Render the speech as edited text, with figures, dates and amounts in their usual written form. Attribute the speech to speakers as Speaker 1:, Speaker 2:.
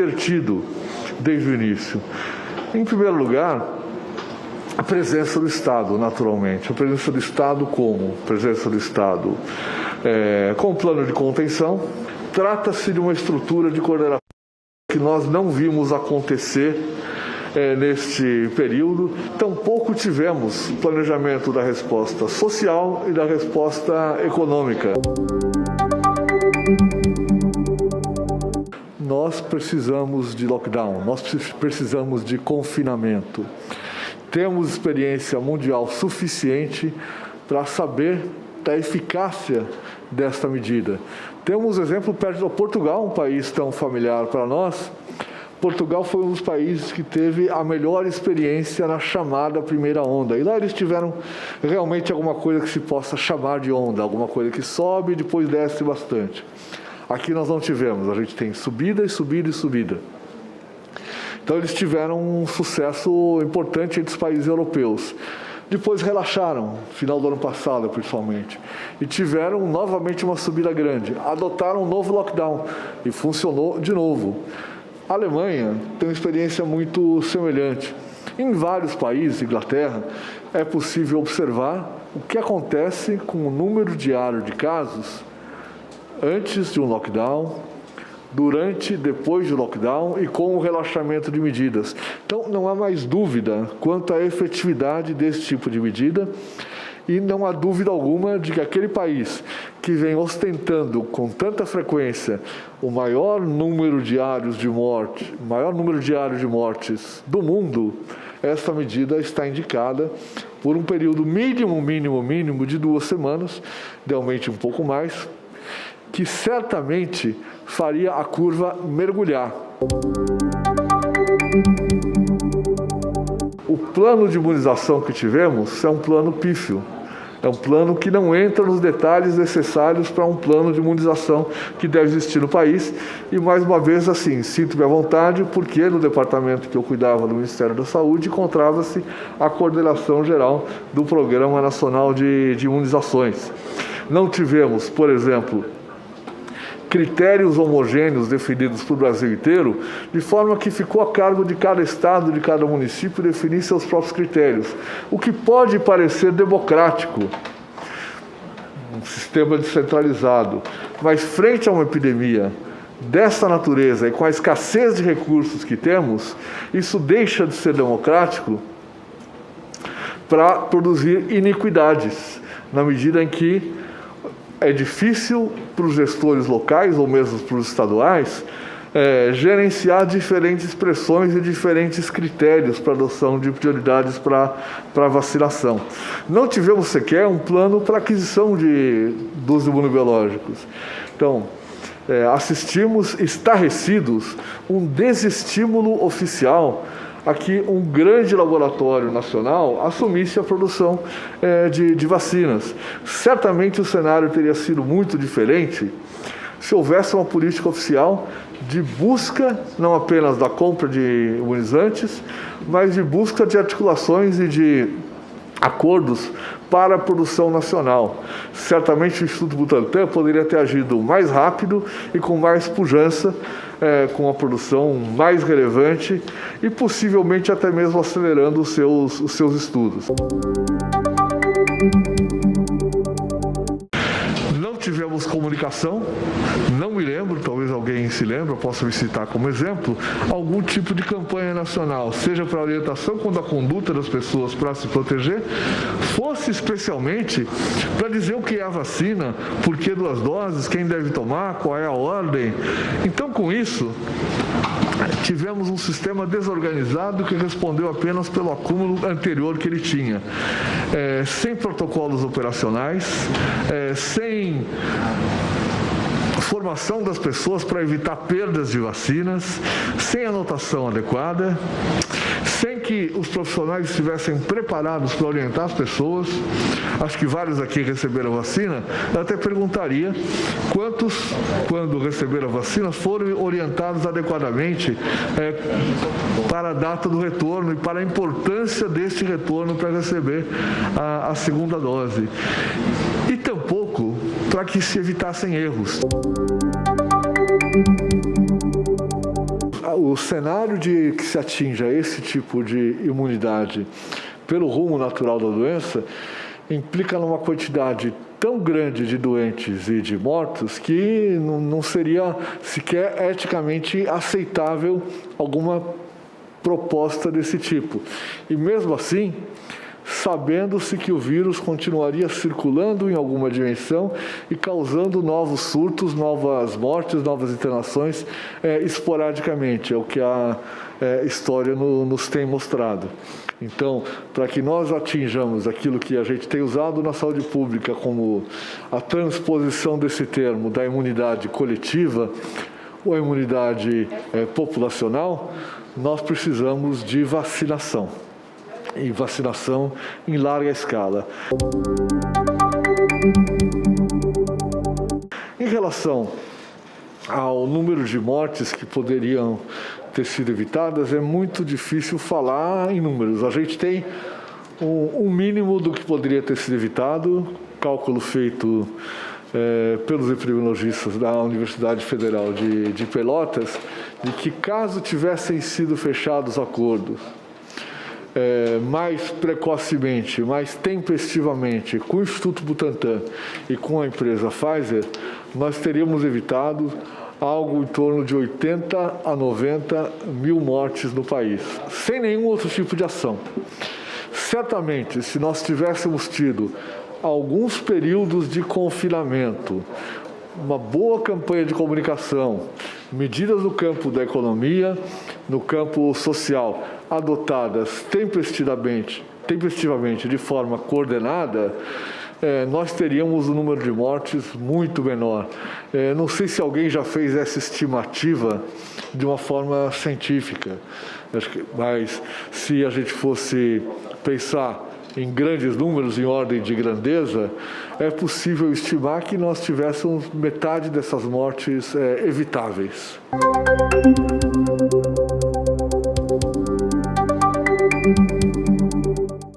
Speaker 1: ter tido desde o início? Em primeiro lugar, a presença do Estado, naturalmente. A presença do Estado como? Presença do Estado com plano de contenção. Trata-se de uma estrutura de coordenação que nós não vimos acontecer neste período. Tampouco tivemos planejamento da resposta social e da resposta econômica. Nós precisamos de lockdown, nós precisamos de confinamento. Temos experiência mundial suficiente para saber da eficácia desta medida. Temos exemplo perto de Portugal, um país tão familiar para nós. Portugal foi um dos países que teve a melhor experiência na chamada primeira onda. E lá eles tiveram realmente alguma coisa que se possa chamar de onda, alguma coisa que sobe e depois desce bastante. Aqui nós não tivemos, a gente tem subida e subida e subida. Então eles tiveram um sucesso importante entre os países europeus. Depois relaxaram, final do ano passado principalmente, e tiveram novamente uma subida grande. Adotaram um novo lockdown e funcionou de novo. A Alemanha tem uma experiência muito semelhante. Em vários países, Inglaterra, é possível observar o que acontece com o número diário de casos antes de um lockdown, durante, depois do lockdown e com o relaxamento de medidas. Então, não há mais dúvida quanto à efetividade desse tipo de medida e não há dúvida alguma de que aquele país que vem ostentando com tanta frequência o maior número diário de mortes do mundo, esta medida está indicada por um período mínimo de 2 semanas, idealmente um pouco mais, que certamente faria a curva mergulhar. O plano de imunização que tivemos é um plano pífio. É um plano que não entra nos detalhes necessários para um plano de imunização que deve existir no país. E, mais uma vez, assim, sinto-me à vontade, porque no departamento que eu cuidava do Ministério da Saúde encontrava-se a coordenação geral do Programa Nacional de Imunizações. Não tivemos, por exemplo, critérios homogêneos definidos para o Brasil inteiro, de forma que ficou a cargo de cada estado, de cada município, definir seus próprios critérios. O que pode parecer democrático, um sistema descentralizado, mas frente a uma epidemia dessa natureza e com a escassez de recursos que temos, isso deixa de ser democrático para produzir iniquidades, na medida em que é difícil para os gestores locais ou mesmo para os estaduais gerenciar diferentes pressões e diferentes critérios para adoção de prioridades para vacinação. Não tivemos sequer um plano para aquisição dos imunobiológicos. Então, assistimos estarrecidos um desestímulo oficial a que um grande laboratório nacional assumisse a produção de vacinas. Certamente o cenário teria sido muito diferente se houvesse uma política oficial de busca, não apenas da compra de imunizantes, mas de busca de articulações e de acordos para a produção nacional. Certamente o Instituto Butantan poderia ter agido mais rápido e com mais pujança, com a produção mais relevante e possivelmente até mesmo acelerando os seus estudos. Não tivemos comunicação, não me lembro, talvez alguém se lembre, eu posso me citar como exemplo, algum tipo de campanha nacional, seja para orientação quanto à conduta das pessoas para se proteger, fosse especialmente para dizer o que é a vacina, por que 2 doses, quem deve tomar, qual é a ordem. Então, com isso, tivemos um sistema desorganizado que respondeu apenas pelo acúmulo anterior que ele tinha, sem protocolos operacionais, sem formação das pessoas para evitar perdas de vacinas, sem anotação adequada, sem que os profissionais estivessem preparados para orientar as pessoas. Acho que vários aqui receberam a vacina. Eu até perguntaria quantos, quando receberam a vacina, foram orientados adequadamente para a data do retorno e para a importância deste retorno para receber a segunda dose. E tampouco para que se evitassem erros. o cenário de que se atinja esse tipo de imunidade pelo rumo natural da doença implica numa quantidade tão grande de doentes e de mortos que não seria sequer eticamente aceitável alguma proposta desse tipo. E mesmo assim, sabendo-se que o vírus continuaria circulando em alguma dimensão e causando novos surtos, novas mortes, novas internações esporadicamente, é o que a história nos tem mostrado. Então, para que nós atinjamos aquilo que a gente tem usado na saúde pública como a transposição desse termo da imunidade coletiva ou a imunidade populacional, nós precisamos de vacinação. E vacinação em larga escala. Em relação ao número de mortes que poderiam ter sido evitadas, é muito difícil falar em números. A gente tem um mínimo do que poderia ter sido evitado, cálculo feito pelos epidemiologistas da Universidade Federal de Pelotas, de que caso tivessem sido fechados acordos mais precocemente, mais tempestivamente com o Instituto Butantan e com a empresa Pfizer, nós teríamos evitado algo em torno de 80 a 90 mil mortes no país, sem nenhum outro tipo de ação. Certamente, se nós tivéssemos tido alguns períodos de confinamento, uma boa campanha de comunicação, medidas no campo da economia, no campo social, adotadas tempestivamente, de forma coordenada, nós teríamos um número de mortes muito menor. Não sei se alguém já fez essa estimativa de uma forma científica, mas se a gente fosse pensar em grandes números, em ordem de grandeza, é possível estimar que nós tivéssemos metade dessas mortes evitáveis.